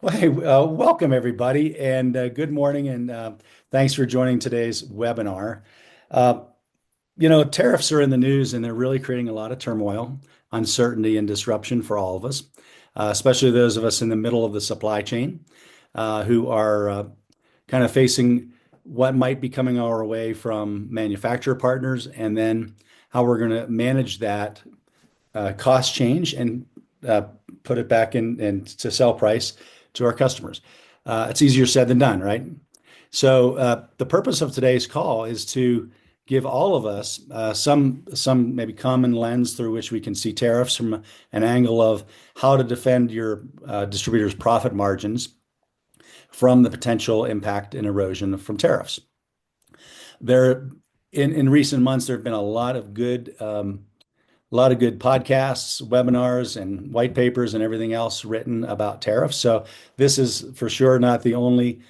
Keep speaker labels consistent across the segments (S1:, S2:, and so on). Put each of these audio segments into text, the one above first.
S1: Well, hey, welcome everybody, and good morning, and thanks for joining today's webinar. Uh, Tariffs are in the news, and they're really creating a lot of turmoil, uncertainty, and disruption for all of us, especially those of us in the middle of the supply chain who are kind of facing what might be coming our way from manufacturer partners, and then how we're going to manage that cost change and uh, put it back in to sell price to our customers. It's easier said than done, right? So the purpose of today's call is to give all of us some maybe common lens through which we can see tariffs from an angle of how to defend your distributors' profit margins from the potential impact and erosion from tariffs. There, in recent months, there have been a lot of good podcasts, webinars, and white papers and everything else written about tariffs. So this is for sure not the only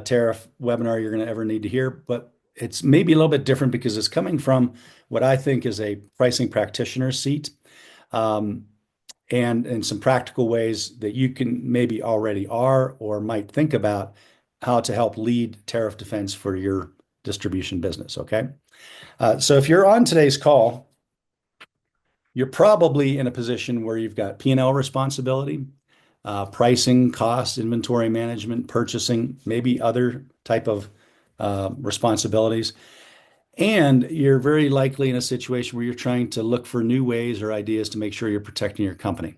S1: tariff webinar you're going to ever need to hear, but it's maybe a little bit different because it's coming from what I think is a pricing practitioner seat, um, and some practical ways that you can maybe already are or might think about how to help lead tariff defense for your distribution business. Okay. So if you're on today's call, you're probably in a position where you've got P&L responsibility, pricing, cost, inventory management, purchasing, maybe other type of responsibilities. And you're very likely in a situation where you're trying to look for new ways or ideas to make sure you're protecting your company.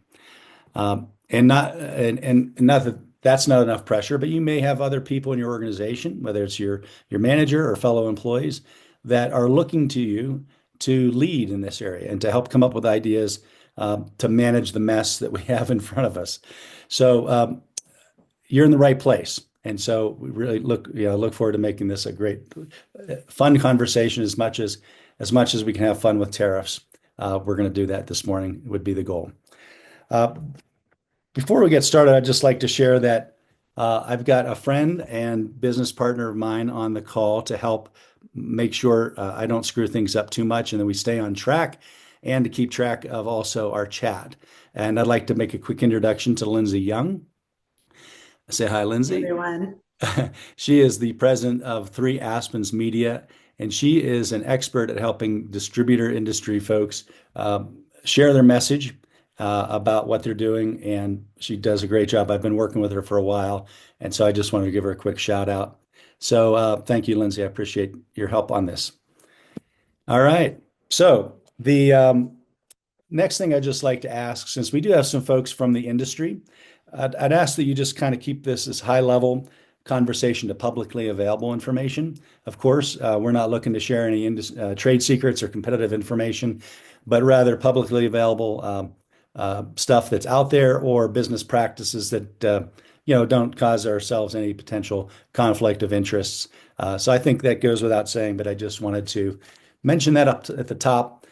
S1: And not that that's not enough pressure, but you may have other people in your organization, whether it's your manager or fellow employees, that are looking to you to lead in this area and to help come up with ideas to manage the mess that we have in front of us. So you're in the right place. And so we really look forward to making this a great, fun conversation as much as we can have fun with tariffs. We're going to do that this morning, would be the goal. Uh, Before we get started, I'd just like to share that I've got a friend and business partner of mine on the call to help make sure I don't screw things up too much and that we stay on track, and to keep track of also our chat. And I'd like to make a quick introduction to Lindsay Young. Say hi,
S2: Hey,
S1: Lindsay.
S2: everyone.
S1: She is the president of Three Aspens Media, and she is an expert at helping distributor industry folks share their message about what they're doing. And she does a great job. I've been working with her for a while, and so I just wanted to give her a quick shout out. So thank you, Lindsay. I appreciate your help on this. All right. So the next thing I'd just like to ask, since we do have some folks from the industry, I'd ask that you just kind of keep this as high level conversation to publicly available information. Of course, we're not looking to share any trade secrets or competitive information, but rather publicly available stuff that's out there or business practices that don't cause ourselves any potential conflict of interests. So I think that goes without saying, but I just wanted to mention that at the top.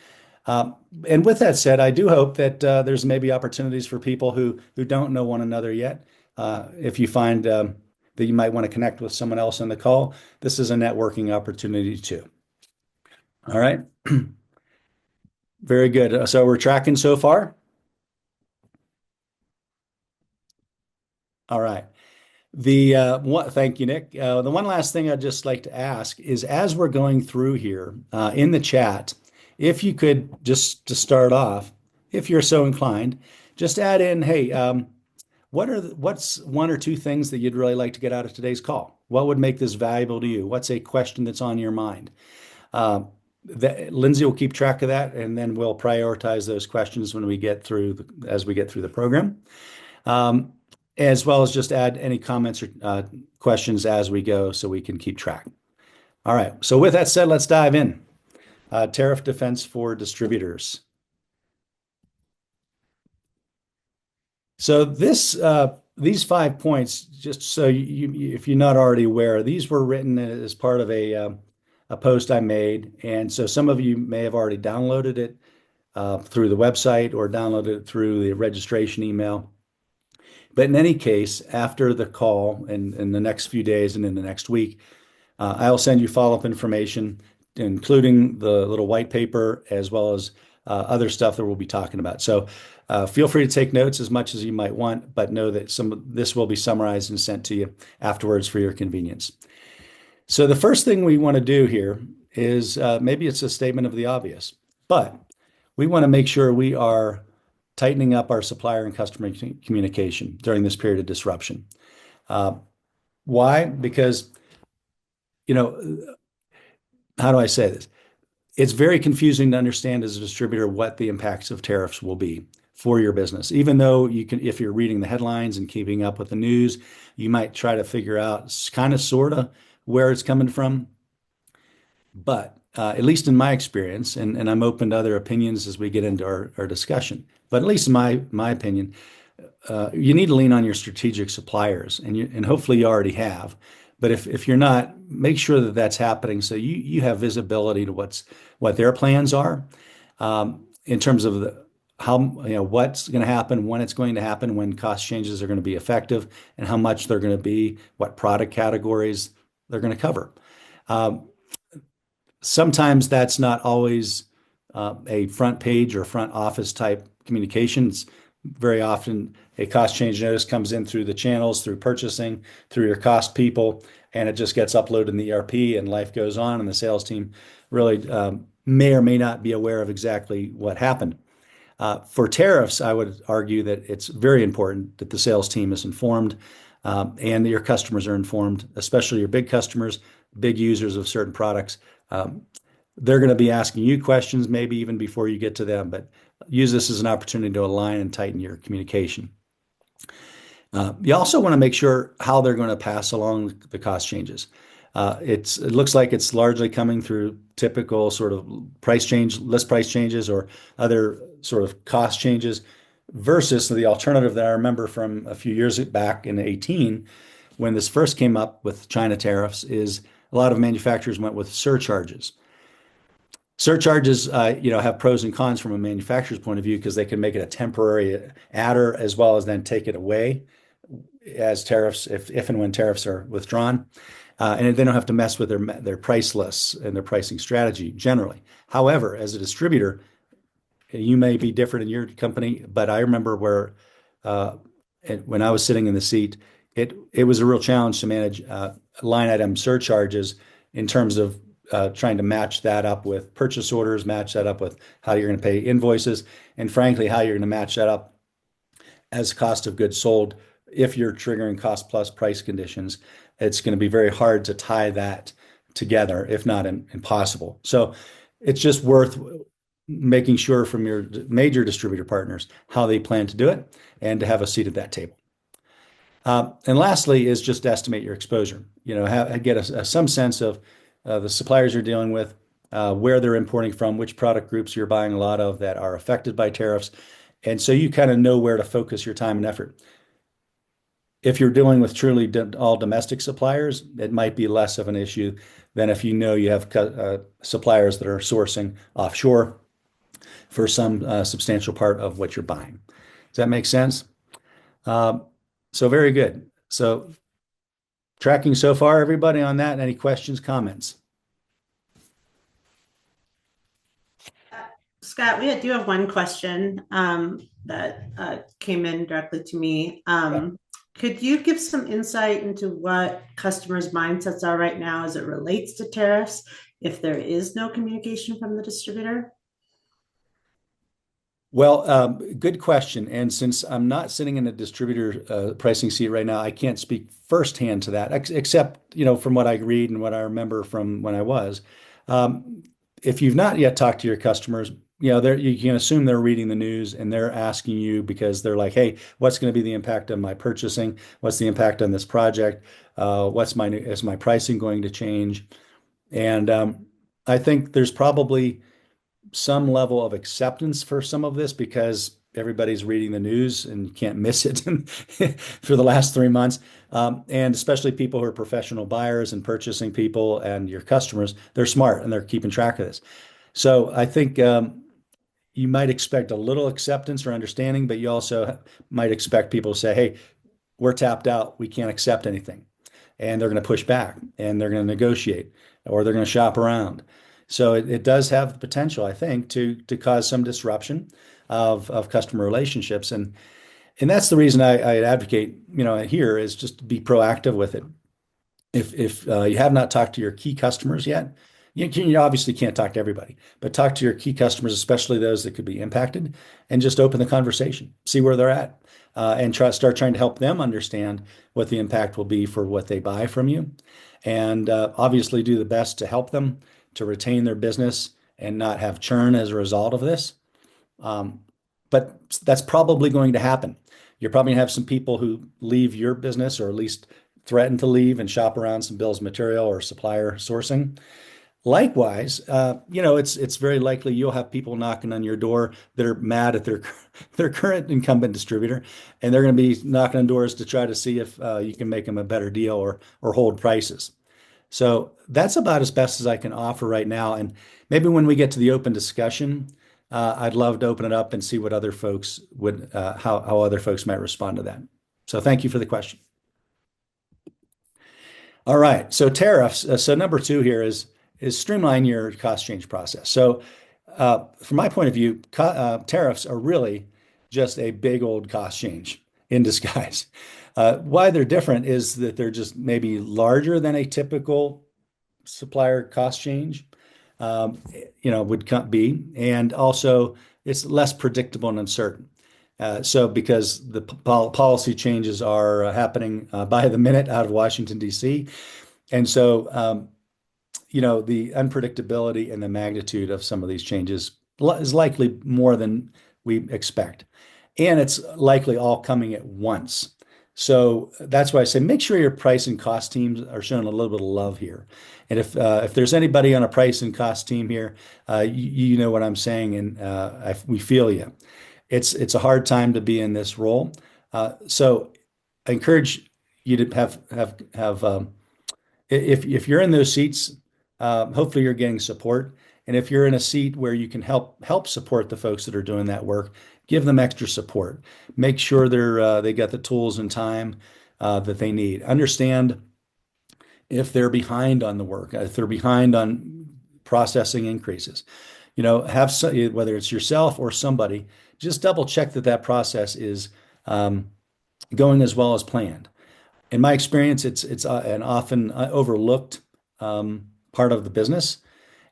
S1: And with that said, I do hope that there's maybe opportunities for people who don't know one another yet. If you find that you might want to connect with someone else on the call, this is a networking opportunity too. All right. Very good. So we're tracking so far. All right. Thank you, Nick. The one last thing I'd just like to ask is, as we're going through here in the chat, if you could just to start off, if you're so inclined, just add in, hey, what's one or two things that you'd really like to get out of today's call? What would make this valuable to you? What's a question that's on your mind? Lindsay will keep track of that, and then we'll prioritize those questions when we get through as we get through the program. As well as just add any comments or questions as we go so we can keep track. All right. So with that said, let's dive in. Tariff defense for distributors. So these 5 points, just so if you're not already aware, these were written as part of a post I made, and so some of you may have already downloaded it through the website or downloaded it through the registration email. But in any case, after the call and in the next few days and in the next week, I'll send you follow-up information, including the little white paper as well as other stuff that we'll be talking about. So Feel free to take notes as much as you might want, but know that some of this will be summarized and sent to you afterwards for your convenience. So the first thing we want to do here is maybe it's a statement of the obvious, but we want to make sure we are tightening up our supplier and customer communication during this period of disruption. Why? Because, you know, how do I say this? It's very confusing to understand as a distributor what the impacts of tariffs will be for your business. Even though you can, if you're reading the headlines and keeping up with the news, you might try to figure out kind of, sort of where it's coming from. But at least in my experience, and I'm open to other opinions as we get into our discussion, but at least in my opinion, you need to lean on your strategic suppliers, and hopefully you already have. But if you're not, make sure that that's happening so you have visibility to what their plans are in terms of how what's going to happen, when it's going to happen, when cost changes are going to be effective, and how much they're going to be, what product categories they're going to cover. Sometimes that's not always a front page or front office type communications. Very often, a cost change notice comes in through the channels, through purchasing, through your cost people, and it just gets uploaded in the ERP, and life goes on, and the sales team really may or may not be aware of exactly what happened. For tariffs, I would argue that it's very important that the sales team is informed and that your customers are informed, especially your big customers, big users of certain products. They're going to be asking you questions, maybe even before you get to them, but use this as an opportunity to align and tighten your communication. You also want to make sure how they're going to pass along the cost changes. It looks like it's largely coming through typical sort of list price changes or other sort of cost changes versus the alternative that I remember from a few years back in 2018 when this first came up with China tariffs is a lot of manufacturers went with surcharges. Surcharges, have pros and cons from a manufacturer's point of view because they can make it a temporary adder as well as then take it away as tariffs, if and when tariffs are withdrawn. And they don't have to mess with their price lists and their pricing strategy generally. However, as a distributor, you may be different in your company, but I remember when I was sitting in the seat, it was a real challenge to manage line item surcharges in terms of trying to match that up with purchase orders, match that up with how you're going to pay invoices, and frankly, how you're going to match that up as cost of goods sold. If you're triggering cost plus price conditions, it's going to be very hard to tie that together, if not impossible. So it's just worth making sure from your major distributor partners how they plan to do it and to have a seat at that table. And lastly is just estimate your exposure. Get some sense of the suppliers you're dealing with, where they're importing from, which product groups you're buying a lot of that are affected by tariffs. And so you kind of know where to focus your time and effort. If you're dealing with truly all domestic suppliers, it might be less of an issue than if you have suppliers that are sourcing offshore for some substantial part of what you're buying. Does that make sense? So very good. So tracking so far, everybody on that? Any questions, comments?
S2: Scott, we do have one question that came in directly to me. Could you give some insight into what customers' mindsets are right now as it relates to tariffs if there is no communication from the distributor?
S1: Well, good question. And since I'm not sitting in a distributor pricing seat right now, I can't speak firsthand to that, except, from what I read and what I remember from when I was. If you've not yet talked to your customers, you can assume they're reading the news and they're asking you because they're like, hey, what's going to be the impact on my purchasing? What's the impact on this project? Is my pricing going to change? And I think there's probably some level of acceptance for some of this because everybody's reading the news and you can't miss it for the last 3 months. And especially people who are professional buyers and purchasing people and your customers, they're smart and they're keeping track of this. So I think you might expect a little acceptance or understanding, but you also might expect people to say, hey, we're tapped out. We can't accept anything. And they're going to push back and they're going to negotiate or they're going to shop around. So it does have the potential, I think, to cause some disruption. of customer relationships. And that's the reason I advocate, here is just to be proactive with it. If you have not talked to your key customers yet, you obviously can't talk to everybody, but talk to your key customers, especially those that could be impacted, and just open the conversation, see where they're at, and start trying to help them understand what the impact will be for what they buy from you, and obviously do the best to help them to retain their business and not have churn as a result of this. Um, but that's probably going to happen. You're probably gonna have some people who leave your business or at least threaten to leave and shop around some bills of material or supplier sourcing. Likewise, it's very likely you'll have people knocking on your door that are mad at their current incumbent distributor, and they're going to be knocking on doors to try to see if you can make them a better deal or hold prices. So that's about as best as I can offer right now. And maybe when we get to the open discussion, I'd love to open it up and see what other folks would how other folks might respond to that. So thank you for the question. All right, so tariffs. So number two here is streamline your cost change process. So from my point of view, tariffs are really just a big old cost change in disguise. Why they're different is that they're just maybe larger than a typical supplier cost change, would be, and also it's less predictable and uncertain. So because the policy changes are happening by the minute out of Washington, D.C. And so, the unpredictability and the magnitude of some of these changes is likely more than we expect. And it's likely all coming at once. So that's why I say make sure your price and cost teams are showing a little bit of love here. And if there's anybody on a price and cost team here, you know what I'm saying, and we feel you. It's a hard time to be in this role. So I encourage you to have if you're in those seats, hopefully you're getting support. And if you're in a seat where you can help support the folks that are doing that work, give them extra support. Make sure they got the tools and time that they need. Understand if they're behind on the work, if they're behind on processing increases. Whether it's yourself or somebody, just double check that process is going as well as planned. In my experience, it's an often overlooked part of the business,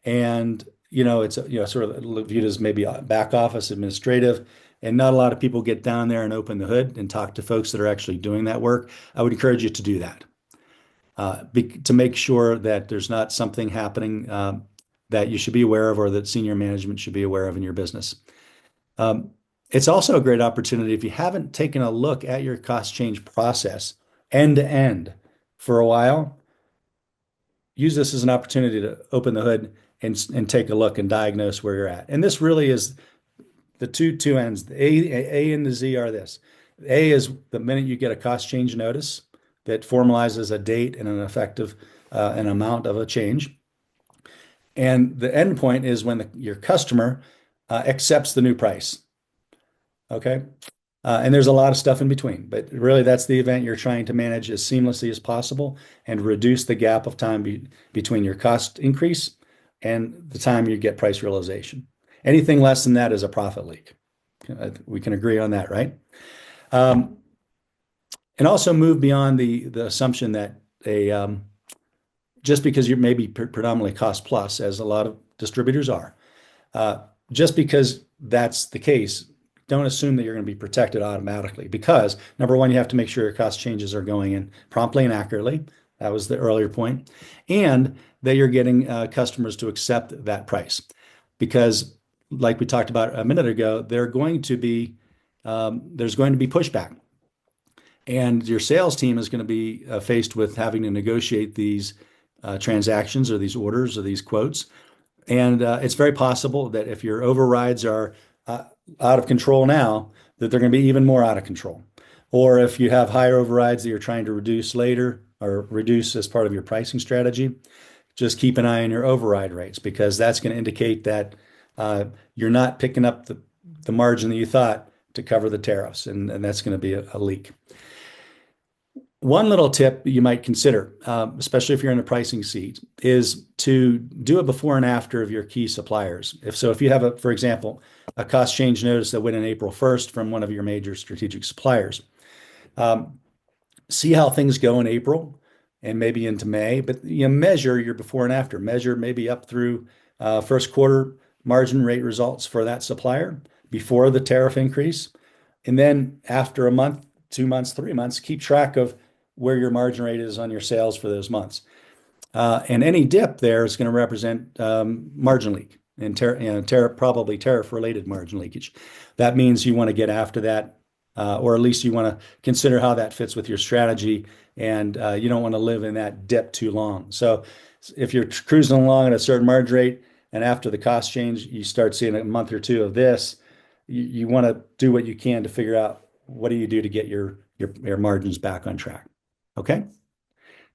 S1: and it's sort of viewed as maybe back office administrative, and not a lot of people get down there and open the hood and talk to folks that are actually doing that work. I would encourage you to do that to make sure that there's not something happening that you should be aware of or that senior management should be aware of in your business. It's also a great opportunity if you haven't taken a look at your cost change process end to end for a while. Use this as an opportunity to open the hood and take a look and diagnose where you're at. And this really is the two ends. The A and the Z are this. A is the minute you get a cost change notice that formalizes a date and an effective an amount of a change. And the end point is when your customer accepts the new price. Okay. And there's a lot of stuff in between, but really that's the event you're trying to manage as seamlessly as possible and reduce the gap of time between your cost increase and the time you get price realization. Anything less than that is a profit leak. We can agree on that, right? And also move beyond the assumption that just because you're maybe predominantly cost plus, as a lot of distributors are, just because that's the case, don't assume that you're going to be protected automatically, because number one, you have to make sure your cost changes are going in promptly and accurately. That was the earlier point. And that you're getting customers to accept that price. Because like we talked about a minute ago, there's going to be pushback. And your sales team is going to be faced with having to negotiate these transactions or these orders or these quotes. And it's very possible that if your overrides are out of control now, that they're going to be even more out of control. Or if you have higher overrides that you're trying to reduce later or reduce as part of your pricing strategy, just keep an eye on your override rates, because that's going to indicate that you're not picking up the margin that you thought to cover the tariffs, and that's going to be a leak. One little tip you might consider, especially if you're in a pricing seat, is to do it before and after of your key suppliers. If you have for example, a cost change notice that went in April 1st from one of your major strategic suppliers. Um, See how things go in April and maybe into May, but measure your before and after. Measure maybe up through first quarter margin rate results for that supplier before the tariff increase. And then after a month, 2 months, 3 months, keep track of where your margin rate is on your sales for those months. And any dip there is going to represent margin leak and probably tariff related margin leakage. That means you want to get after that, or at least you want to consider how that fits with your strategy, and you don't want to live in that dip too long. So if you're cruising along at a certain margin rate and after the cost change, you start seeing a month or two of this, you want to do what you can to figure out what do you do to get your margins back on track. Okay.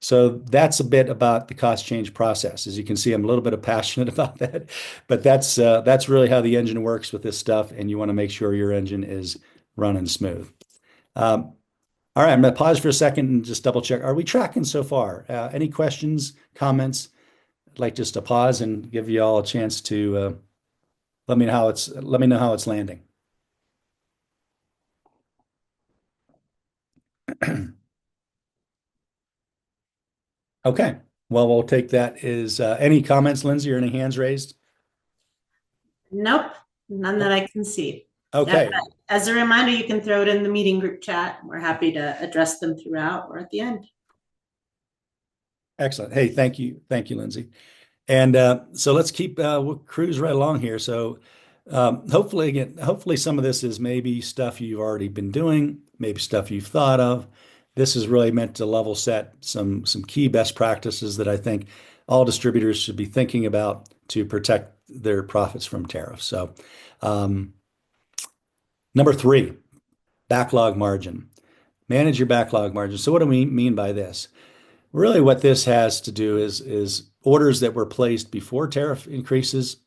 S1: So that's a bit about the cost change process. As you can see, I'm a little bit passionate about that, but that's really how the engine works with this stuff, and you want to make sure your engine is running smooth. All right, I'm going to pause for a second and just double check. Are we tracking so far? Any questions, comments? I'd like just to pause and give you all a chance to let me know how it's landing. Okay. Well, we'll take that as any comments, Lindsay, or any hands raised?
S2: Nope, none that I can see.
S1: Okay.
S2: Yeah, as a reminder, you can throw it in the meeting group chat. We're happy to address them throughout or at the end.
S1: Excellent. Hey, thank you. Thank you, Lindsay. And so let's we'll cruise right along here. So hopefully some of this is maybe stuff you've already been doing, maybe stuff you've thought of. This is really meant to level set some key best practices that I think all distributors should be thinking about to protect their profits from tariffs. So number 3, backlog margin. Manage your backlog margin. So what do we mean by this? Really, what this has to do is orders that were placed before tariff increases,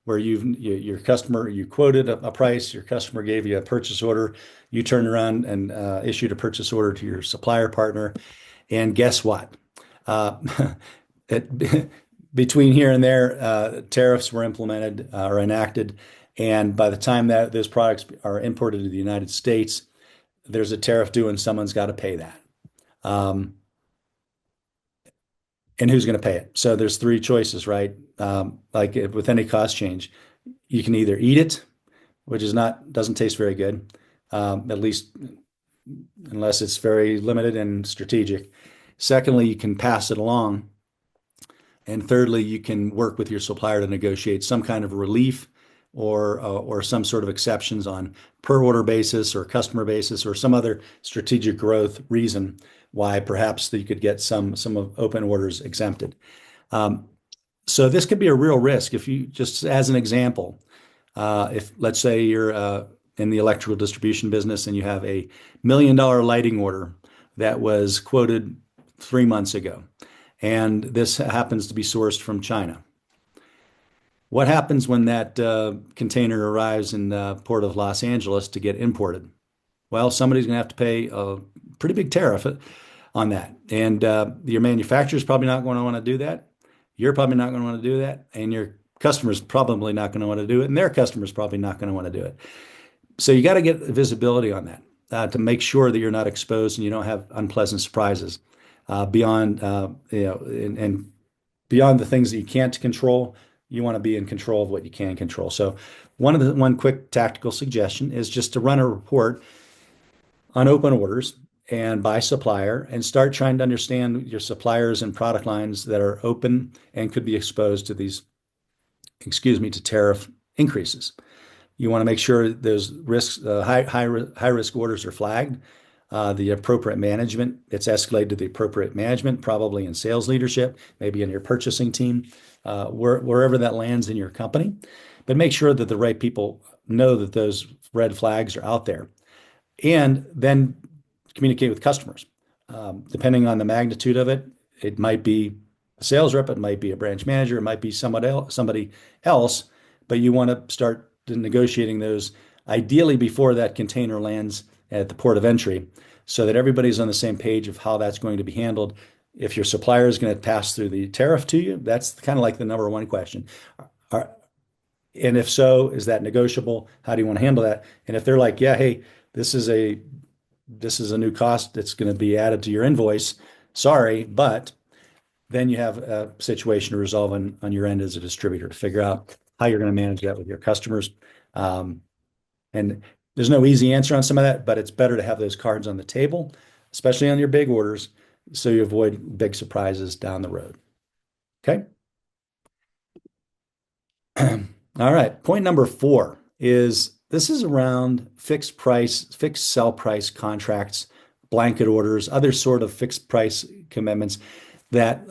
S1: where your customer, you quoted a price, your customer gave you a purchase order, you turned around and issued a purchase order to your supplier partner, and guess what? Between here and there, tariffs were implemented or enacted, and by the time that those products are imported to the United States, there's a tariff due, and someone's got to pay that. And who's going to pay it? So there's 3 choices, right? Like with any cost change, you can either eat it, which doesn't taste very good, at least unless it's very limited and strategic. Secondly, you can pass it along. And thirdly, you can work with your supplier to negotiate some kind of relief or some sort of exceptions on per order basis or customer basis or some other strategic growth reason why perhaps you could get some of open orders exempted. So this could be a real risk. If you just as an example, if let's say you're in the electrical distribution business and you have a $1 million lighting order that was quoted 3 months ago, and this happens to be sourced from China. What happens when that container arrives in the port of Los Angeles to get imported? Well, somebody's going to have to pay a pretty big tariff on that. And your manufacturer is probably not going to want to do that. You're probably not going to want to do that. And your customer's probably not going to want to do it. And their customer's probably not going to want to do it. So you got to get visibility on that to make sure that you're not exposed and you don't have unpleasant surprises beyond, and beyond the things that you can't control. You want to be in control of what you can control. So one quick tactical suggestion is just to run a report on open orders and by supplier and start trying to understand your suppliers and product lines that are open and could be exposed to to tariff increases. You want to make sure those risks, high risk orders are flagged. The appropriate management, it's escalated to the appropriate management, probably in sales leadership, maybe in your purchasing team, wherever that lands in your company. But make sure that the right people know that those red flags are out there. And then communicate with customers. Depending on the magnitude of it, it might be a sales rep, it might be a branch manager, it might be somebody else, but you want to start negotiating those ideally before that container lands at the port of entry so that everybody's on the same page of how that's going to be handled. If your supplier is going to pass through the tariff to you, that's kind of like the number 1 question. And if so, is that negotiable? How do you want to handle that? And if they're like, yeah, hey, this is a this is a new cost that's going to be added to your invoice. Sorry, but then you have a situation to resolve on your end as a distributor to figure out how you're going to manage that with your customers. Um, and there's no easy answer on some of that, but it's better to have those cards on the table, especially on your big orders, so you avoid big surprises down the road. Okay. All right. Point number 4 is this is around fixed price, fixed sell price contracts, blanket orders, other sort of fixed price commitments that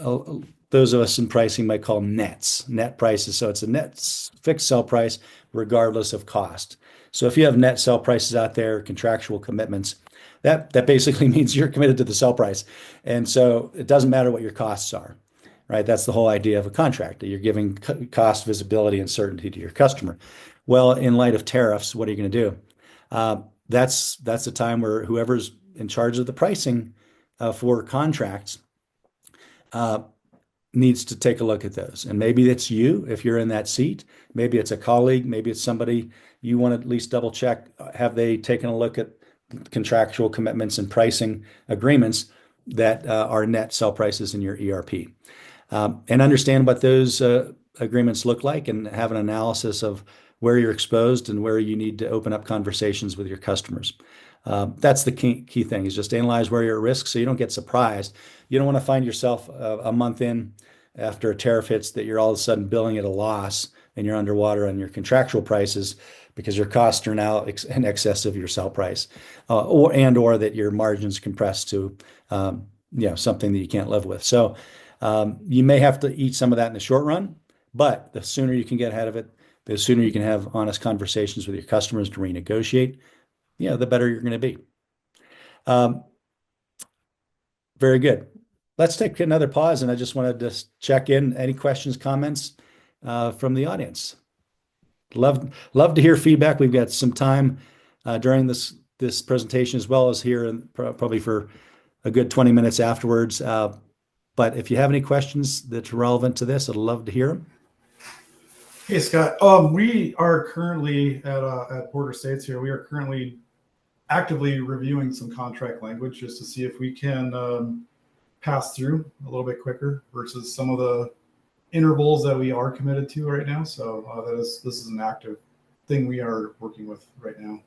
S1: those of us in pricing might call nets, net prices. So it's a net fixed sell price regardless of cost. So if you have net sell prices out there, contractual commitments, that basically means you're committed to the sell price. And so it doesn't matter what your costs are, right? That's the whole idea of a contract, that you're giving cost visibility and certainty to your customer. Well, in light of tariffs, what are you going to do? That's the time where whoever's in charge of the pricing for contracts uh, needs to take a look at those. And maybe it's you if you're in that seat. Maybe it's a colleague. Maybe it's somebody you want to at least double check. Have they taken a look at contractual commitments and pricing agreements that are net sell prices in your ERP? And understand what those agreements look like and have an analysis of where you're exposed and where you need to open up conversations with your customers. That's the key thing is just analyze where you're at risk so you don't get surprised. You don't want to find yourself a month in after a tariff hits that you're all of a sudden billing at a loss and you're underwater on your contractual prices because your costs are now in excess of your sell price, or that your margins compressed to something that you can't live with. So you may have to eat some of that in the short run, but the sooner you can get ahead of it, the sooner you can have honest conversations with your customers to renegotiate, the better you're going to be. Um, very good. Let's take another pause, and I just wanted to check in. Any questions, comments from the audience? Love to hear feedback. We've got some time during this presentation as well as here, and probably for a good 20 minutes afterwards. But if you have any questions that are relevant to this, I'd love to hear them.
S3: Hey, Scott. We are currently at Border States here. We are currently actively reviewing some contract language just to see if we can pass through a little bit quicker versus some of the intervals that we are committed to right now. So this is an active thing we are working with right now.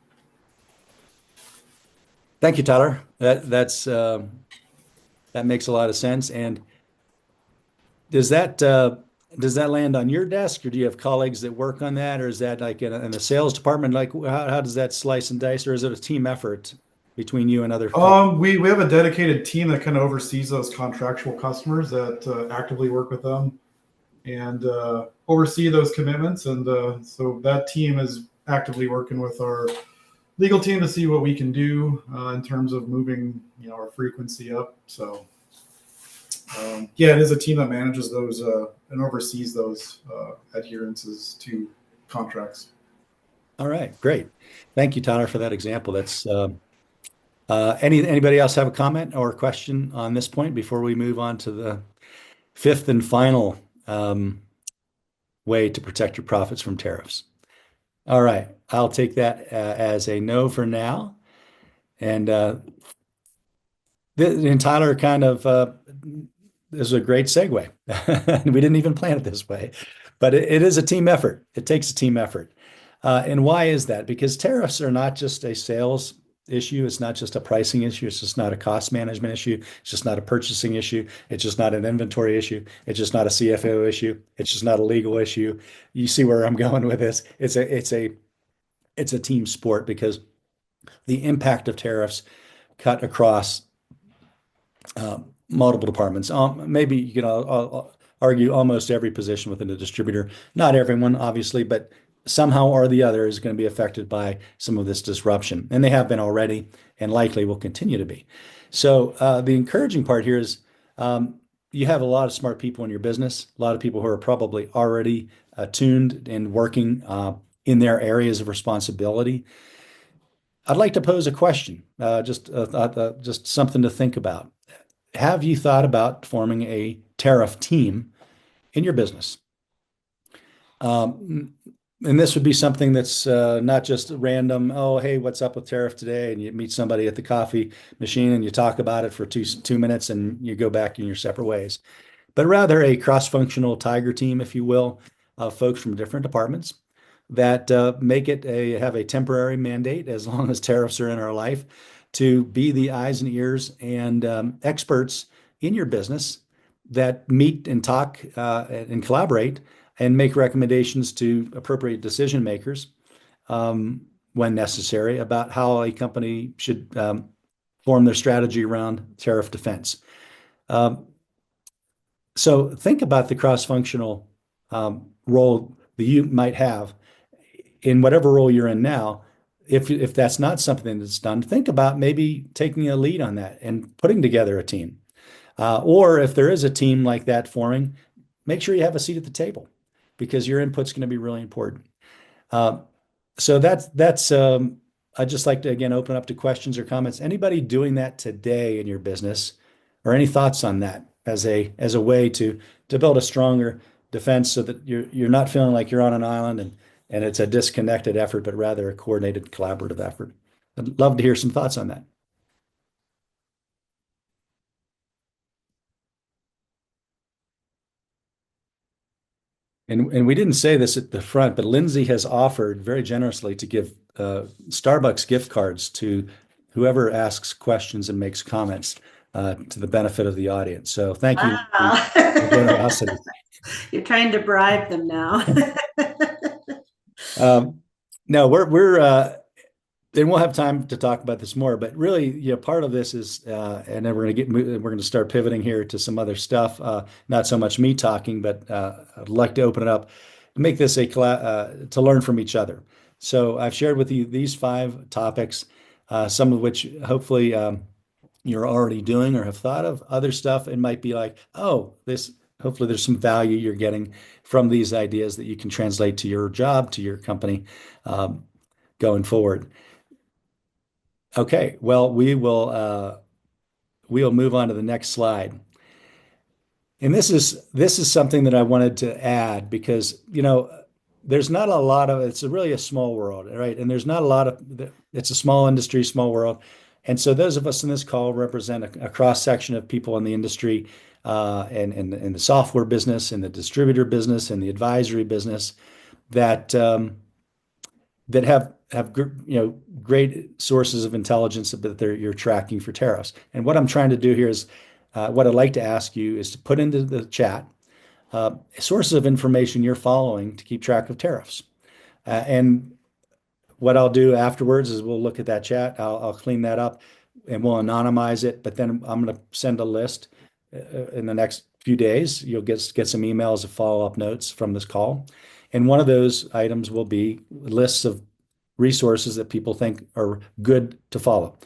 S1: Thank you, Tyler. That makes a lot of sense. And does that land on your desk, or do you have colleagues that work on that, or is that like in the sales department? Like how does that slice and dice, or is it a team effort between you and other?
S3: We have a dedicated team that kind of oversees those contractual customers that actively work with them and oversee those commitments. And so that team is actively working with our legal team to see what we can do in terms of moving, our frequency up. So, it is a team that manages those and oversees those adherences to contracts.
S1: All right, great. Thank you, Tyler, for that example. That's anybody else have a comment or a question on this point before we move on to the fifth and final way to protect your profits from tariffs? All right, I'll take that as a no for now. And Tyler kind of this is a great segue. We didn't even plan it this way, but it is a team effort. It takes a team effort. And why is that? Because tariffs are not just a sales issue. It's not just a pricing issue. It's just not a cost management issue. It's just not a purchasing issue. It's just not an inventory issue. It's just not a CFO issue. It's just not a legal issue. You see where I'm going with this? It's a team sport because the impact of tariffs cut across multiple departments. Maybe you can argue almost every position within a distributor. Not everyone, obviously, but somehow or the other is going to be affected by some of this disruption. And they have been already and likely will continue to be. So the encouraging part here is you have a lot of smart people in your business, a lot of people who are probably already tuned and working in their areas of responsibility. I'd like to pose a question, just something to think about. Have you thought about forming a tariff team in your business? And this would be something that's not just random, oh, hey, what's up with tariff today? And you meet somebody at the coffee machine and you talk about it for 2 minutes and you go back in your separate ways. But rather a cross-functional tiger team, if you will, of folks from different departments that make it have a temporary mandate as long as tariffs are in our life to be the eyes and ears and experts in your business that meet and talk and collaborate and make recommendations to appropriate decision makers when necessary about how a company should form their strategy around tariff defense. Um, so think about the cross-functional role that you might have in whatever role you're in now. If that's not something that's done, think about maybe taking a lead on that and putting together a team. Or if there is a team like that forming, make sure you have a seat at the table because your input's going to be really important. Uh, so that's I'd just like to again open up to questions or comments. Anybody doing that today in your business, or any thoughts on that as a way to build a stronger defense so that you're not feeling like you're on an island and it's a disconnected effort, but rather a coordinated, collaborative effort. I'd love to hear some thoughts on that. And we didn't say this at the front, but Lindsay has offered very generously to give Starbucks gift cards to whoever asks questions and makes comments to the benefit of the audience. So thank you for your
S2: Wow.
S1: generosity.
S2: You're trying to bribe them now.
S1: No, then we'll have time to talk about this more. But really, part of this is, and then we're going to start pivoting here to some other stuff. Not so much me talking, but I'd like to open it up, make this to learn from each other. So I've shared with you these 5 topics, some of which hopefully you're already doing or have thought of. Other stuff, it might be like, oh, this. Hopefully, there's some value you're getting from these ideas that you can translate to your job, to your company, going forward. Okay, well, we'll move on to the next slide. And this is something that I wanted to add because, there's not a lot of it's really a small world, right? And there's not a lot of it's a small industry, small world. And so those of us in this call represent a cross section of people in the industry, and in the software business, in the distributor business, and the advisory business that that have great sources of intelligence that you're tracking for tariffs. And what I'm trying to do here is what I'd like to ask you is to put into the chat sources of information you're following to keep track of tariffs. And what I'll do afterwards is we'll look at that chat. I'll clean that up and we'll anonymize it. But then I'm going to send a list in the next few days. You'll get some emails of follow-up notes from this call. And one of those items will be lists of resources that people think are good to follow.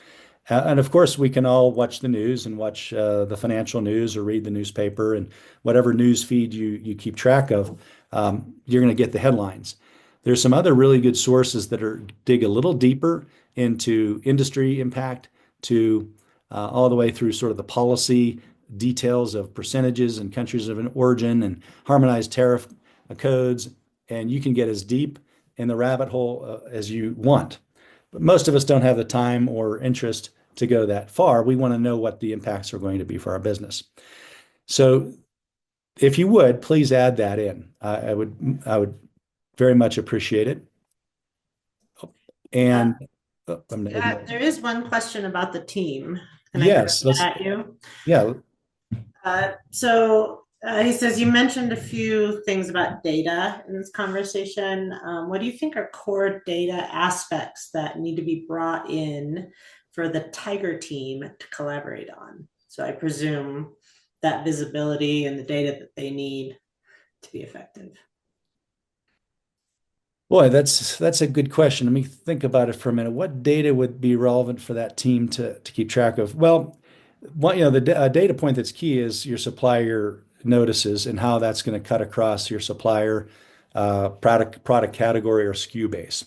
S1: And of course, we can all watch the news and watch the financial news or read the newspaper and whatever news feed you keep track of. You're going to get the headlines. There's some other really good sources that dig a little deeper into industry impact to all the way through sort of the policy details of percentages and countries of origin and harmonized tariff codes. And you can get as deep in the rabbit hole as you want. But most of us don't have the time or interest to go that far. We want to know what the impacts are going to be for our business. So if you would, please add that in. I would very much appreciate it. And
S2: there is one question about the team. Can
S1: yes,
S2: I throw that at you?
S1: Yeah.
S2: So he says, you mentioned a few things about data in this conversation. What do you think are core data aspects that need to be brought in for the Tiger team to collaborate on? So I presume that visibility and the data that they need to be effective.
S1: Boy, that's a good question. Let me think about it for a minute. What data would be relevant for that team to keep track of? Well, the data point that's key is your supplier notices and how that's going to cut across your supplier product category or SKU base,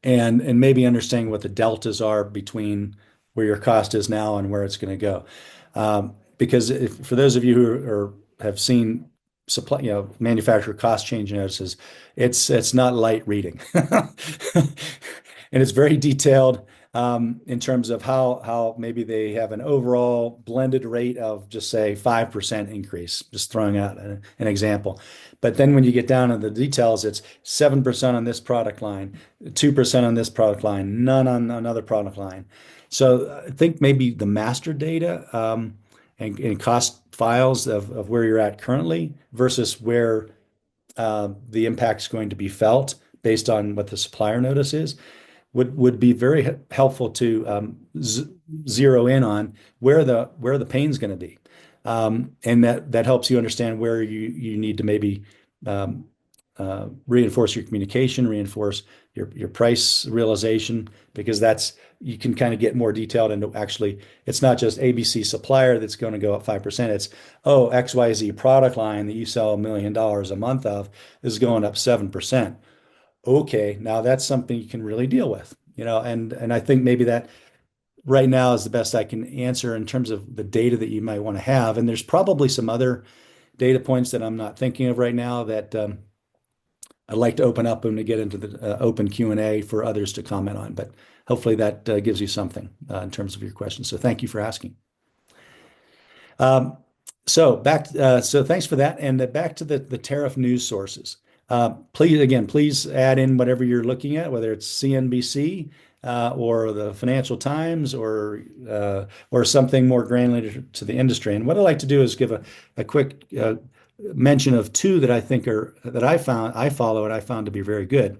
S1: and maybe understanding what the deltas are between where your cost is now and where it's going to go. Because for those of you who have seen supply, manufacturer cost change notices, it's not light reading. And it's very detailed in terms of how maybe they have an overall blended rate of just say 5% increase, just throwing out an example. But then when you get down to the details, it's 7% on this product line, 2% on this product line, none on another product line. So I think maybe the master data and cost files of where you're at currently versus where the impact is going to be felt based on what the supplier notice is would be very helpful to zero in on where the pain's going to be, and that helps you understand where you need to maybe um, reinforce your communication, reinforce your price realization, because you can kind of get more detailed into actually it's not just ABC supplier that's going to go up 5%. It's XYZ product line that you sell $1 million a month of is going up 7%. Okay, now that's something you can really deal with, and I think maybe that right now is the best I can answer in terms of the data that you might want to have. And there's probably some other data points that I'm not thinking of right now that I'd like to open up and to get into the open Q&A for others to comment on. But hopefully that gives you something in terms of your question. So thank you for asking. So thanks for that. And back to the tariff news sources. Please add in whatever you're looking at, whether it's CNBC or the Financial Times or something more granular to the industry. And what I'd like to do is give a quick mention of two that I think I follow and I found to be very good.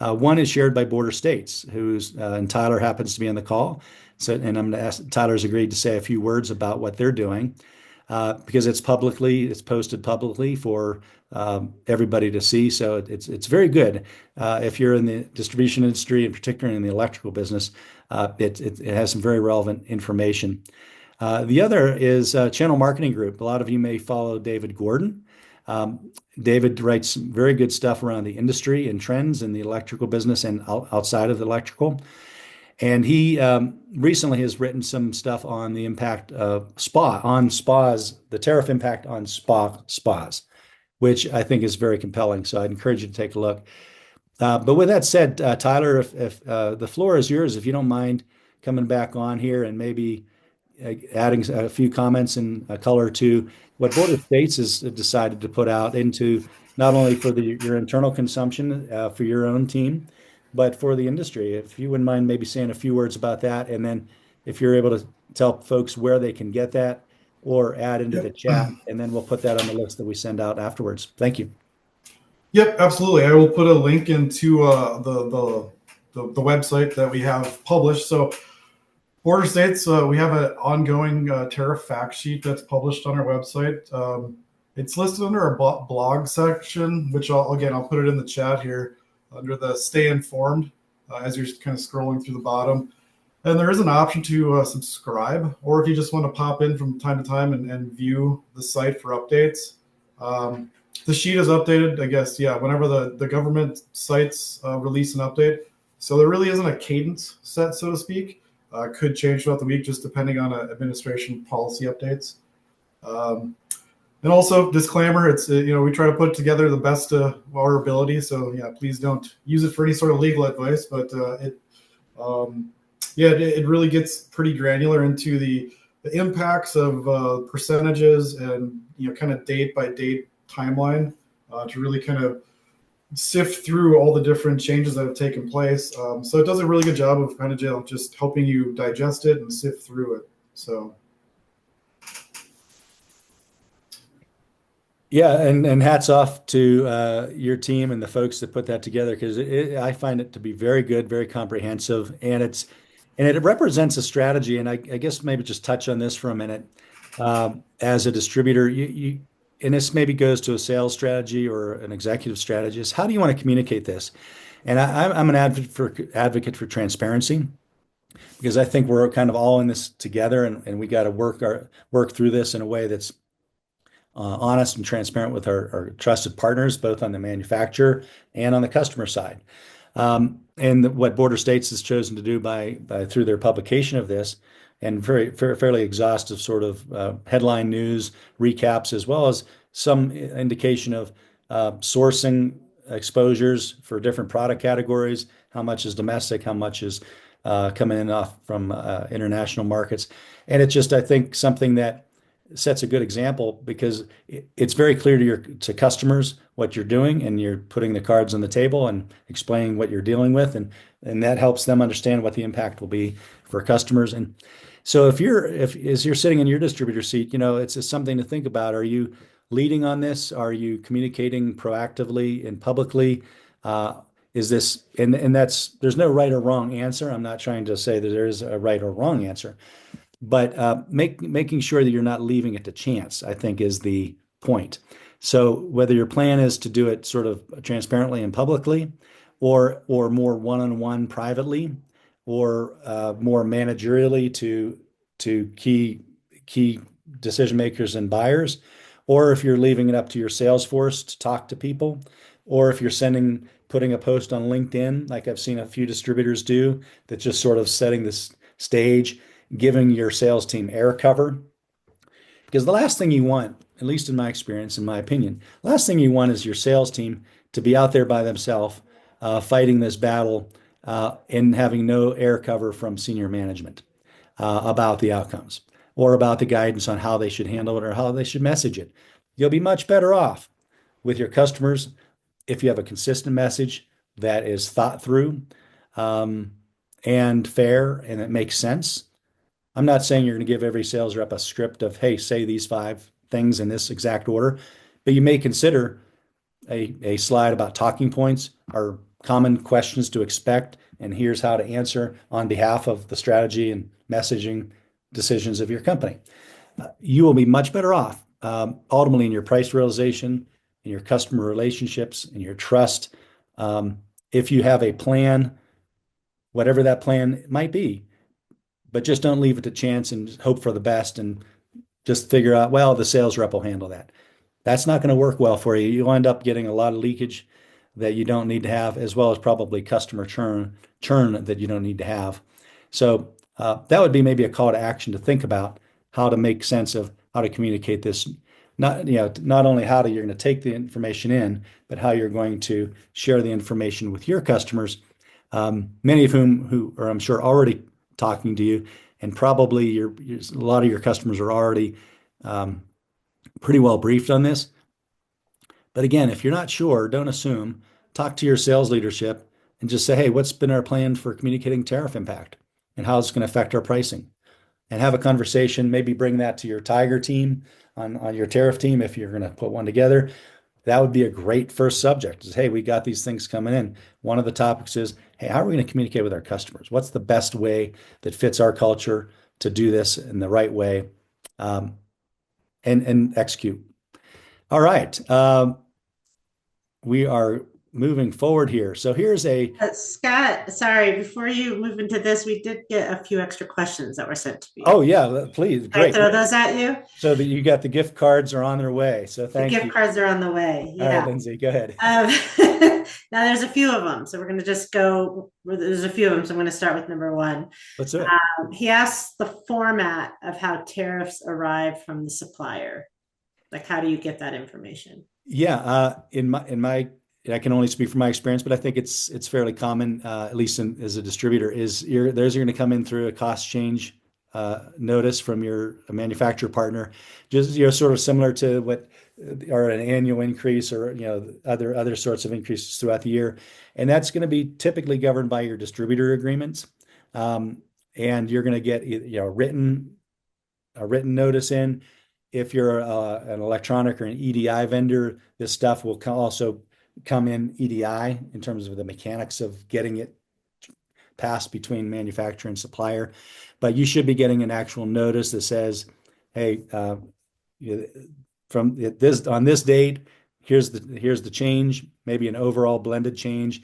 S1: One is shared by Border States, and Tyler happens to be on the call. So, and I'm going to ask, Tyler's agreed to say a few words about what they're doing because it's posted publicly for everybody to see. So it's very good. If you're in the distribution industry, and particularly in the electrical business, it has some very relevant information. The other is Channel Marketing Group. A lot of you may follow David Gordon. David writes some very good stuff around the industry and trends in the electrical business and outside of the electrical. And he recently has written some stuff on the impact of spas, the tariff impact on spas, which I think is very compelling. So I'd encourage you to take a look. But with that said, Tyler, if the floor is yours, if you don't mind coming back on here and maybe adding a few comments and color to what Border States has decided to put out into not only for your internal consumption for your own team, but for the industry. If you wouldn't mind maybe saying a few words about that, and then if you're able to tell folks where they can get that or add into the chat, and then we'll put that on the list that we send out afterwards. Thank you.
S3: Yep, absolutely. I will put a link into the website that we have published. So Border States, we have an ongoing tariff fact sheet that's published on our website. It's listed under our blog section, which I'll put it in the chat here under the Stay Informed as you're kind of scrolling through the bottom. And there is an option to subscribe, or if you just want to pop in from time to time and view the site for updates. The sheet is updated, I guess, whenever the government sites release an update. So there really isn't a cadence set, so to speak. Could change throughout the week, just depending on administration policy updates. And also, disclaimer: it's we try to put together the best of our ability. So please don't use it for any sort of legal advice. But it really gets pretty granular into the impacts of percentages and kind of date by date timeline to really kind of sift through all the different changes that have taken place. So it does a really good job of kind of just helping you digest it and sift through it. So.
S1: Yeah, and hats off to your team and the folks that put that together, because I find it to be very good, very comprehensive, and it represents a strategy. And I guess maybe just touch on this for a minute. As a distributor, and this maybe goes to a sales strategy or an executive strategy, is how do you want to communicate this? And I'm an advocate for transparency, because I think we're kind of all in this together, and we got to work through this in a way that's honest and transparent with our trusted partners, both on the manufacturer and on the customer side. And what Border States has chosen to do by through their publication of this, and fairly exhaustive sort of headline news recaps, as well as some indication of sourcing exposures for different product categories, how much is domestic, how much is coming in off from international markets. And it's just, I think, something that sets a good example because it's very clear to customers what you're doing, and you're putting the cards on the table and explaining what you're dealing with, and that helps them understand what the impact will be for customers. And so if as you're sitting in your distributor seat, it's just something to think about. Are you leading on this? Are you communicating proactively and publicly? Is this and there's no right or wrong answer. I'm not trying to say that there is a right or wrong answer, but making sure that you're not leaving it to chance, I think, is the point. So whether your plan is to do it sort of transparently and publicly, or more one-on-one privately, or more managerially to key decision makers and buyers, or if you're leaving it up to your sales force to talk to people, or if you're putting a post on LinkedIn, like I've seen a few distributors do, that's just sort of setting this stage, giving your sales team air cover. Because the last thing you want, at least in my experience, in my opinion, last thing you want is your sales team to be out there by themselves, fighting this battle, and having no air cover from senior management about the outcomes or about the guidance on how they should handle it or how they should message it. You'll be much better off with your customers if you have a consistent message that is thought through, and fair, and it makes sense. I'm not saying you're going to give every sales rep a script of, hey, say these 5 things in this exact order, but you may consider a slide about talking points or common questions to expect, and here's how to answer on behalf of the strategy and messaging decisions of your company. You will be much better off, ultimately, in your price realization, in your customer relationships, in your trust, if you have a plan, whatever that plan might be. But just don't leave it to chance and hope for the best and just figure out, well, the sales rep will handle that. That's not going to work well for you. You'll end up getting a lot of leakage that you don't need to have, as well as probably customer churn that you don't need to have. So that would be maybe a call to action to think about how to make sense of how to communicate this. Not only how you're going to take the information in, but how you're going to share the information with your customers, many of who are, I'm sure, already talking to you, and probably a lot of your customers are already pretty well briefed on this. But again, if you're not sure, don't assume. Talk to your sales leadership and just say, hey, what's been our plan for communicating tariff impact and how it's going to affect our pricing? And have a conversation, maybe bring that to your Tiger team on your tariff team if you're going to put one together. That would be a great first subject is, hey, we got these things coming in. One of the topics is, hey, how are we going to communicate with our customers? What's the best way that fits our culture to do this in the right way, and execute? All right. We are moving forward here. So here's
S2: Scott, sorry, before you move into this, we did get a few extra questions that were sent to me.
S1: Oh, yeah, please.
S2: Can I
S1: Great.
S2: throw those at you?
S1: So that you got the gift cards are on their way. So thank you.
S2: The gift cards are on the way.
S1: All
S2: Yeah.
S1: right, Lindsay, go ahead.
S2: Now there's a few of them. So we're going to just go, there's a few of them. So I'm going to start with number 1.
S1: Let's do it.
S2: He asks the format of how tariffs arrive from the supplier. Like, how do you get that information?
S1: Yeah, I can only speak from my experience, but I think it's fairly common, at least as a distributor, those are going to come in through a cost change notice from your manufacturer partner, just sort of similar to what are an annual increase or other sorts of increases throughout the year, and that's going to be typically governed by your distributor agreements, and you're going to get a written notice in. If you're an electronic or an EDI vendor, this stuff will also come in EDI in terms of the mechanics of getting it passed between manufacturer and supplier. But you should be getting an actual notice that says, hey, from on this date, here's the change, maybe an overall blended change,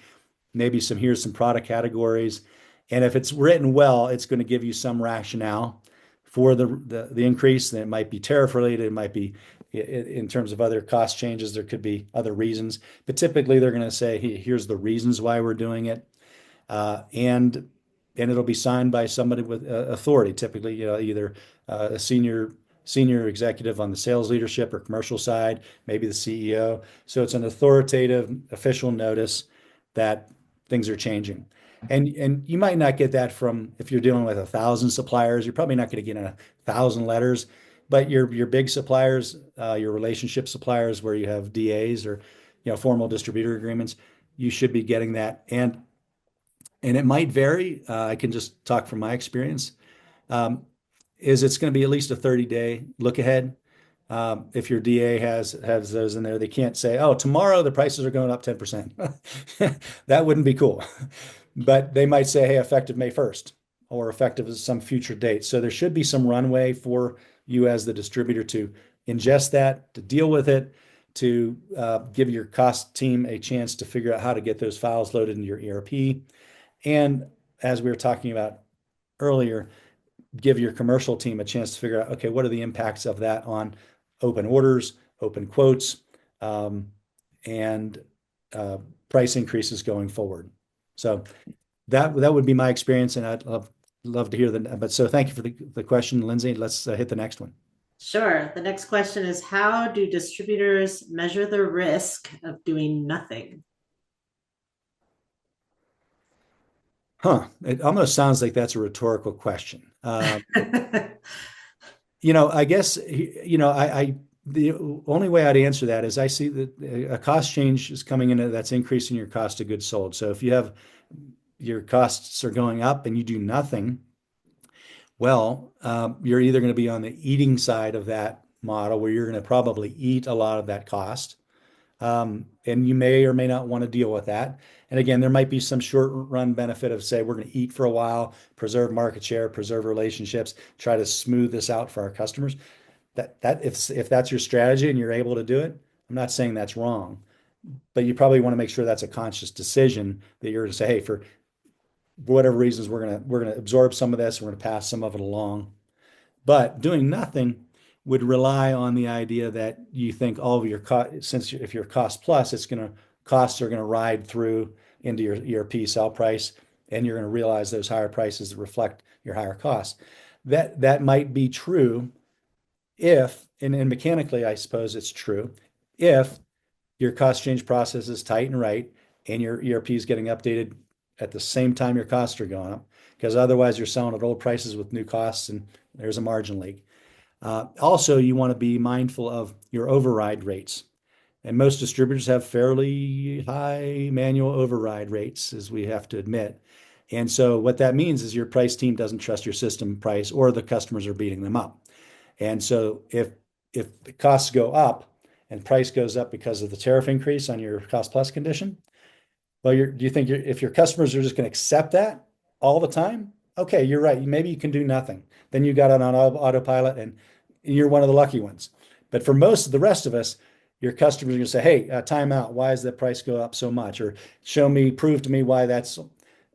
S1: maybe here's some product categories. And if it's written well, it's going to give you some rationale for the increase. And it might be tariff related, it might be in terms of other cost changes, there could be other reasons, but typically they're going to say, hey, here's the reasons why we're doing it. And it'll be signed by somebody with authority, typically, either a senior senior executive on the sales leadership or commercial side, maybe the CEO. So it's an authoritative official notice that things are changing. And you might not get that from, if you're dealing with 1,000 suppliers, you're probably not going to get 1,000 letters. But your big suppliers, your relationship suppliers where you have DAs or formal distributor agreements, you should be getting that. And it might vary. I can just talk from my experience. Um, is it's going to be at least a 30-day look ahead. If your DA has those in there, they can't say, "Oh, tomorrow the prices are going up 10%." That wouldn't be cool. But they might say, "Hey, effective May 1st," or effective as some future date. So there should be some runway for you as the distributor to ingest that, to deal with it, to give your cost team a chance to figure out how to get those files loaded into your ERP. And as we were talking about earlier, give your commercial team a chance to figure out, okay, what are the impacts of that on open orders, open quotes, and price increases going forward. So that would be my experience, and I'd love to hear but so thank you for the question, Lindsay. Let's hit the next one.
S2: Sure. The next question is, how do distributors measure the risk of doing nothing?
S1: It almost sounds like that's a rhetorical question. I guess, the only way I'd answer that is I see that a cost change is coming in that's increasing your cost of goods sold. So if you have your costs are going up and you do nothing, well, you're either going to be on the eating side of that model where you're going to probably eat a lot of that cost. And you may or may not want to deal with that. And again, there might be some short run benefit of say, we're going to eat for a while, preserve market share, preserve relationships, try to smooth this out for our customers. If that's your strategy and you're able to do it, I'm not saying that's wrong, but you probably want to make sure that's a conscious decision that you're going to say, hey, for whatever reasons, we're gonna absorb some of this, we're going to pass some of it along. But doing nothing would rely on the idea that you think all of your cost, if you're cost plus, costs are going to ride through into your ERP sell price, and you're going to realize those higher prices that reflect your higher costs. That might be true if, and mechanically, I suppose it's true, if your cost change process is tight and right, and your ERP is getting updated at the same time your costs are going up, because otherwise you're selling at old prices with new costs, and there's a margin leak. Also, you want to be mindful of your override rates. And most distributors have fairly high manual override rates, as we have to admit. And so what that means is your price team doesn't trust your system price, or the customers are beating them up. And so if the costs go up and price goes up because of the tariff increase on your cost plus condition, well, do you think if your customers are just going to accept that all the time? Okay, you're right. Maybe you can do nothing. Then you got it on autopilot and you're one of the lucky ones. But for most of the rest of us, your customers are going to say, hey, time out. Why does the price go up so much? Or prove to me why that's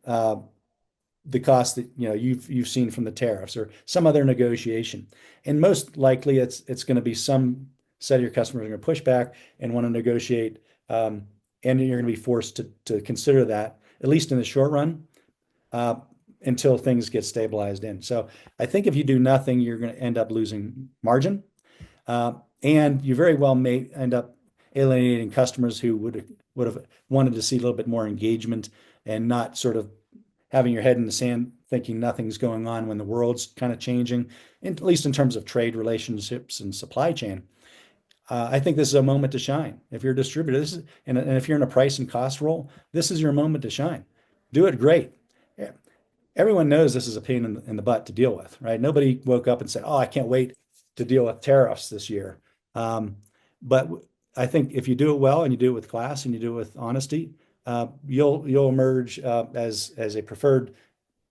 S1: the cost that you've seen from the tariffs or some other negotiation. And most likely it's going to be some set of your customers are going to push back and want to negotiate. And you're going to be forced to consider that, at least in the short run, until things get stabilized in. So I think if you do nothing, you're going to end up losing margin. And you very well may end up alienating customers who would have wanted to see a little bit more engagement and not sort of having your head in the sand thinking nothing's going on when the world's kind of changing, at least in terms of trade relationships and supply chain. I think this is a moment to shine. If you're a distributor, and if you're in a price and cost role, this is your moment to shine. Do it great. Yeah. Everyone knows this is a pain in the butt to deal with, right? Nobody woke up and said, "Oh, I can't wait to deal with tariffs this year." But I think if you do it well and you do it with class and you do it with honesty, you'll emerge as a preferred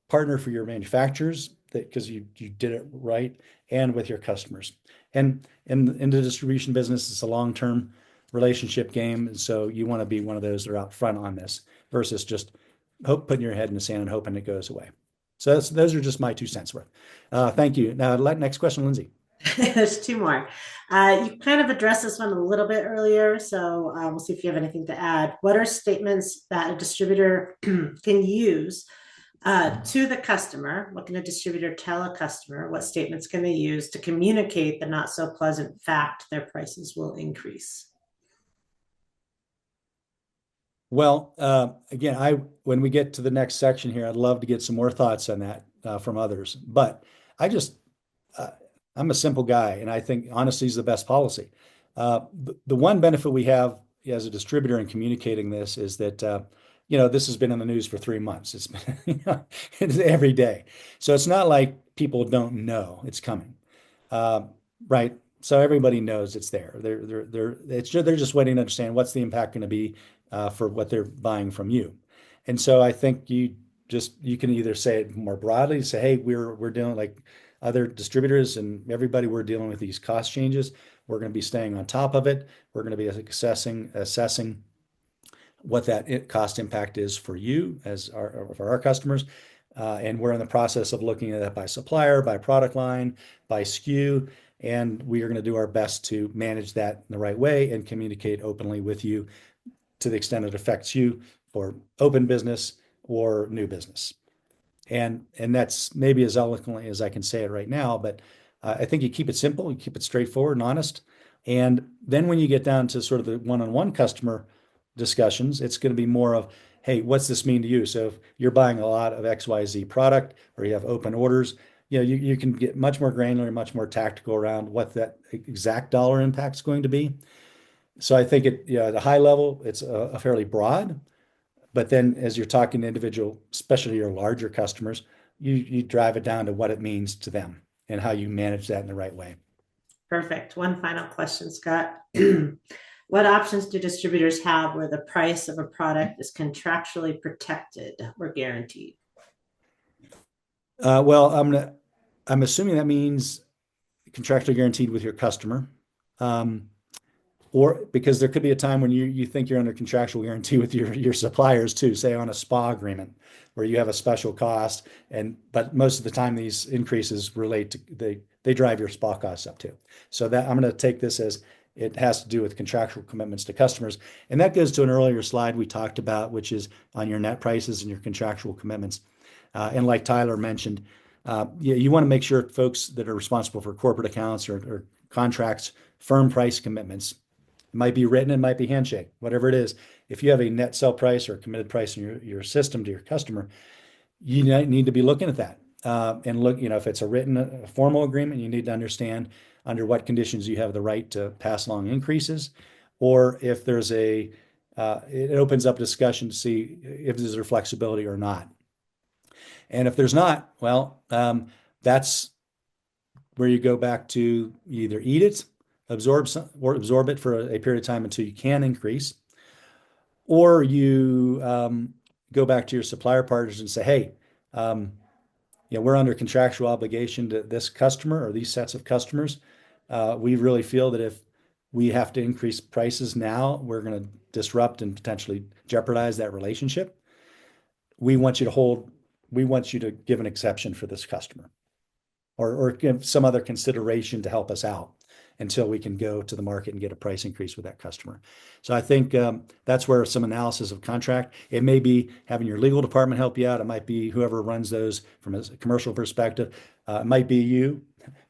S1: partner for your manufacturers because you did it right, and with your customers. And in the distribution business, it's a long-term relationship game, and so you want to be one of those that are out front on this versus just putting your head in the sand and hoping it goes away. So those are just my 2 cents worth. Thank you. Now, next question, Lindsay.
S2: There's 2 more. You kind of addressed this one a little bit earlier, so we'll see if you have anything to add. What are statements that a distributor can use To the customer, what can a distributor tell a customer? What statements can they use to communicate the not so pleasant fact their prices will increase?
S1: Well, again, when we get to the next section here, I'd love to get some more thoughts on that from others. But I just, uh, I'm a simple guy, and I think honesty is the best policy. The one benefit we have as a distributor in communicating this is that, this has been in the news for 3 months. It's been, it's every day. So it's not like people don't know it's coming. Uh, right. So everybody knows it's there. They're just waiting to understand what's the impact going to be for what they're buying from you. And so I think you can either say it more broadly, say, hey, we're dealing like other distributors and everybody, we're dealing with these cost changes. We're going to be staying on top of it. We're going to be assessing what that cost impact is for you for our customers. And we're in the process of looking at that by supplier, by product line, by SKU, and we are going to do our best to manage that in the right way and communicate openly with you to the extent it affects you for open business or new business. And that's maybe as eloquently as I can say it right now, but I think you keep it simple, you keep it straightforward and honest. And then when you get down to sort of the one-on-one customer discussions, it's going to be more of, hey, what's this mean to you? So if you're buying a lot of XYZ product or you have open orders, you can get much more granular, much more tactical around what that exact dollar impact is going to be. So I think at a high level, it's a fairly broad, but then as you're talking to individual, especially your larger customers, you drive it down to what it means to them and how you manage that in the right way.
S2: Perfect. One final question, Scott. What options do distributors have where the price of a product is contractually protected or guaranteed?
S1: Well, I'm assuming that means contractually guaranteed with your customer. Or because there could be a time when you think you're under contractual guarantee with your suppliers too, say on a SPA agreement where you have a special cost, but most of the time these increases relate to they drive your SPA costs up too. So that I'm going to take this as it has to do with contractual commitments to customers, and that goes to an earlier slide we talked about, which is on your net prices and your contractual commitments. And like Tyler mentioned, you want to make sure folks that are responsible for corporate accounts or contracts, firm price commitments. It might be written, it might be handshake, whatever it is. If you have a net sell price or a committed price in your system to your customer, you need to be looking at that and look. If it's a formal agreement, you need to understand under what conditions you have the right to pass along increases, or if there's it opens up discussion to see if there's flexibility or not. And if there's not, well, that's where you go back to either eat it, absorb it for a period of time until you can increase, or you go back to your supplier partners and say, hey, we're under contractual obligation to this customer or these sets of customers. We really feel that if we have to increase prices now, we're going to disrupt and potentially jeopardize that relationship. We want you to give an exception for this customer or give some other consideration to help us out until we can go to the market and get a price increase with that customer. So I think that's where some analysis of contract, it may be having your legal department help you out. It might be whoever runs those from a commercial perspective. It might be you.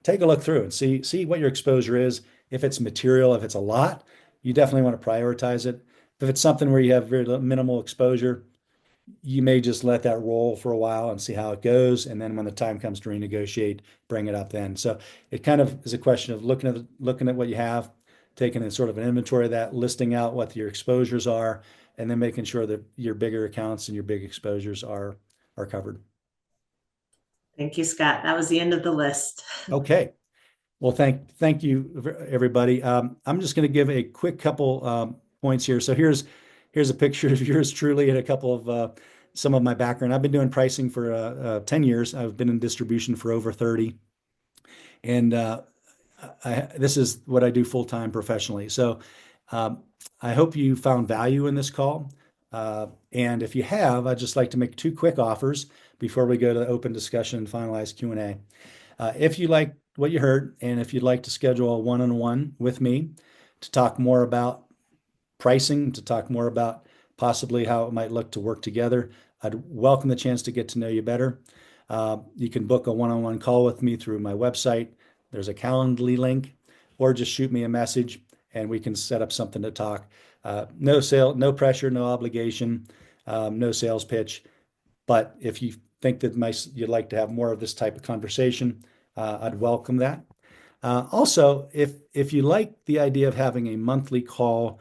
S1: Take a look through and see what your exposure is. If it's material, if it's a lot, you definitely want to prioritize it. If it's something where you have very minimal exposure, you may just let that roll for a while and see how it goes. And then when the time comes to renegotiate, bring it up then. So it kind of is a question of looking at what you have, taking a sort of an inventory of that, listing out what your exposures are, and then making sure that your bigger accounts and your big exposures are covered.
S2: Thank you, Scott. That was the end of the list.
S1: Okay. Well, thank you, everybody. I'm just going to give a quick couple points here. So here's a picture of yours truly and a couple of some of my background. I've been doing pricing for 10 years. I've been in distribution for over 30. And this is what I do full-time professionally. So I hope you found value in this call. And if you have, I'd just like to make two quick offers before we go to the open discussion and finalize Q&A. If you like what you heard, and if you'd like to schedule a one-on-one with me to talk more about pricing, to talk more about possibly how it might look to work together, I'd welcome the chance to get to know you better. You can book a one-on-one call with me through my website. There's a Calendly link, or just shoot me a message and we can set up something to talk. No pressure, no obligation, no sales pitch. But if you think that you'd like to have more of this type of conversation, I'd welcome that. Also, if you like the idea of having a monthly call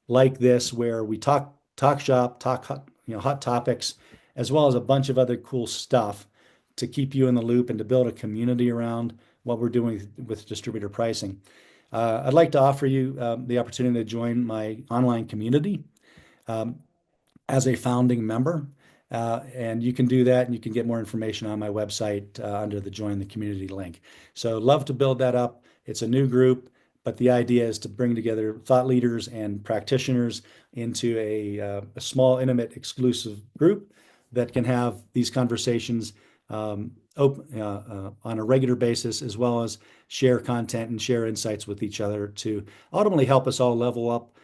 S1: like this, where we talk shop, talk hot topics, as well as a bunch of other cool stuff to keep you in the loop and to build a community around what we're doing with distributor pricing. I'd like to offer you the opportunity to join my online community as a founding member. And you can do that, and you can get more information on my website under the Join the Community link. So love to build that up. It's a new group, but the idea is to bring together thought leaders and practitioners into a small, intimate, exclusive group that can have these conversations on a regular basis, as well as share content and share insights with each other to ultimately help us all level up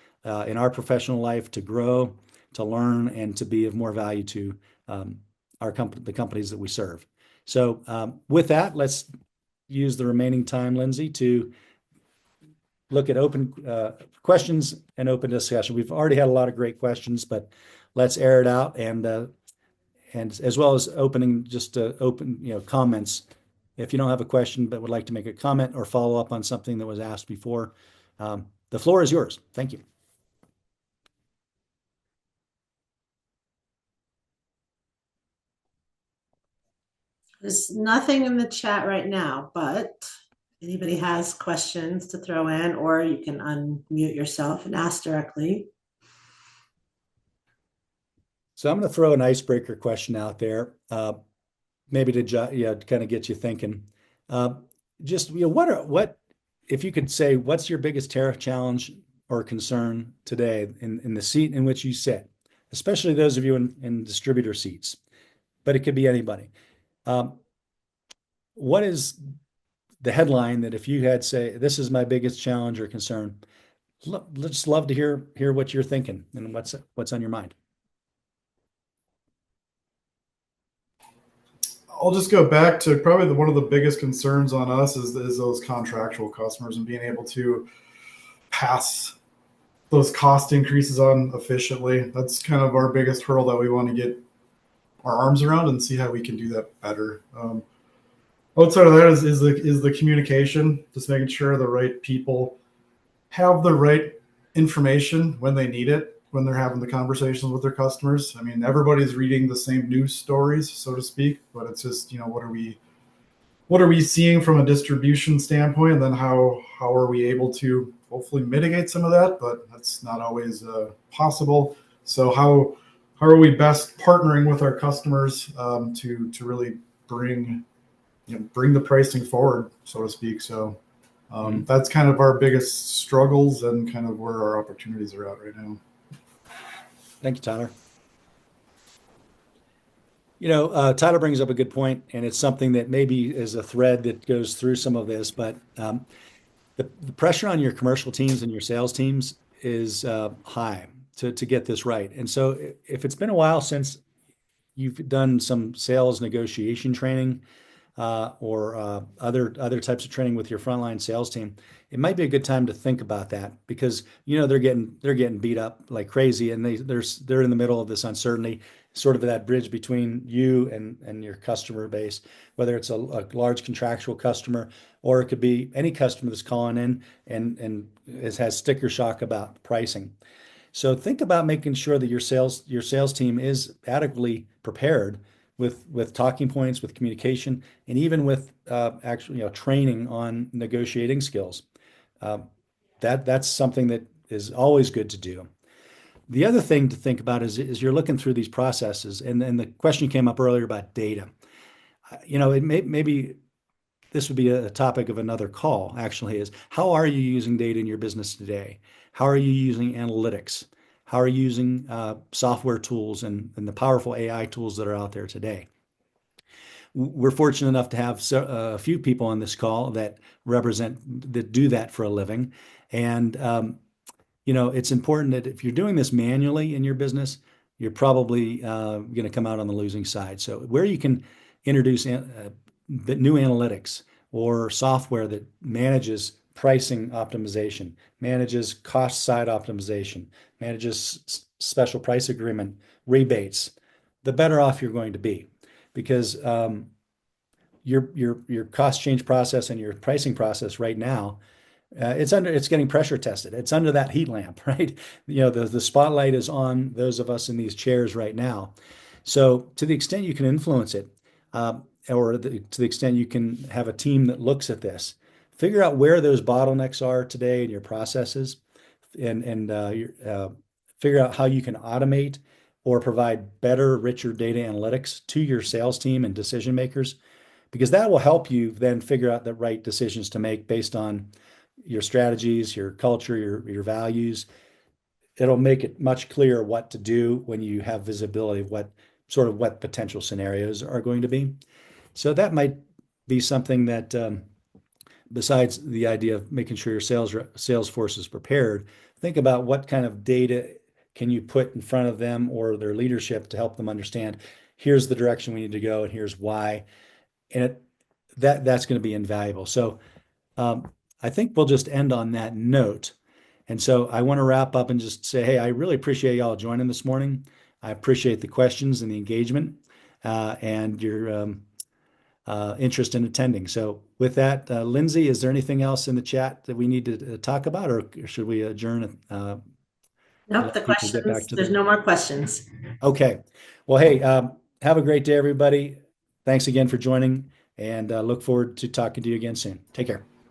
S1: in our professional life, to grow, to learn, and to be of more value to the companies that we serve. So with that, let's use the remaining time, Lindsay, to look at open questions and open discussion. We've already had a lot of great questions, but let's air it out, and as well as opening just open comments. If you don't have a question but would like to make a comment or follow up on something that was asked before, the floor is yours. Thank you.
S2: There's nothing in the chat right now, but anybody has questions to throw in, or you can unmute yourself and ask directly.
S1: So I'm going to throw an icebreaker question out there, maybe to kind of get you thinking. Just what if you could say, what's your biggest tariff challenge or concern today in the seat in which you sit, especially those of you in distributor seats, but it could be anybody. What is the headline that if you had say, this is my biggest challenge or concern? Let's love to hear what you're thinking and what's on your mind.
S3: I'll just go back to probably one of the biggest concerns on us is those contractual customers and being able to pass those cost increases on efficiently. That's kind of our biggest hurdle that we want to get our arms around and see how we can do that better. Outside of that is the communication, just making sure the right people have the right information when they need it, when they're having the conversations with their customers. I mean, everybody's reading the same news stories, so to speak, but it's just, what are we seeing from a distribution standpoint, and then how are we able to hopefully mitigate some of that, but that's not always possible. So how are we best partnering with our customers to really bring the pricing forward, so to speak. So that's kind of our biggest struggles and kind of where our opportunities are at right now.
S1: Thank you, Tyler. Tyler brings up a good point, and it's something that maybe is a thread that goes through some of this, but the pressure on your commercial teams and your sales teams is high to get this right. And so if it's been a while since you've done some sales negotiation training or other types of training with your frontline sales team, it might be a good time to think about that, because they're getting beat up like crazy, and they're in the middle of this uncertainty, sort of that bridge between you and your customer base, whether it's a large contractual customer or it could be any customer that's calling in and has sticker shock about pricing. So think about making sure that your sales team is adequately prepared with talking points, with communication, and even with actually training on negotiating skills. That's something that is always good to do. The other thing to think about is you're looking through these processes, and the question came up earlier about data. Maybe this would be a topic of another call, actually, is how are you using data in your business today? How are you using analytics? How are you using software tools and the powerful AI tools that are out there today? We're fortunate enough to have a few people on this call that do that for a living. And, it's important that if you're doing this manually in your business, you're probably going to come out on the losing side. So where you can introduce new analytics or software that manages pricing optimization, manages cost side optimization, manages special price agreement rebates, the better off you're going to be, because your cost change process and your pricing process right now, it's getting pressure tested. It's under that heat lamp, right? The spotlight is on those of us in these chairs right now. So to the extent you can influence it, to the extent you can have a team that looks at this, figure out where those bottlenecks are today in your processes, and figure out how you can automate or provide better, richer data analytics to your sales team and decision makers, because that will help you then figure out the right decisions to make based on your strategies, your culture, your values. It'll make it much clearer what to do when you have visibility of what potential scenarios are going to be. So that might be something that, besides the idea of making sure your sales force is prepared, think about what kind of data can you put in front of them or their leadership to help them understand, here's the direction we need to go and here's why. And that's going to be invaluable. So I think we'll just end on that note. And so I want to wrap up and just say, hey, I really appreciate y'all joining this morning. I appreciate the questions and the engagement, and your interest in attending. So with that, Lindsay, is there anything else in the chat that we need to talk about, or should we adjourn?
S2: Nope, the questions, there's no more questions.
S1: Okay. Well, hey, have a great day, everybody. Thanks again for joining, and look forward to talking to you again soon. Take care.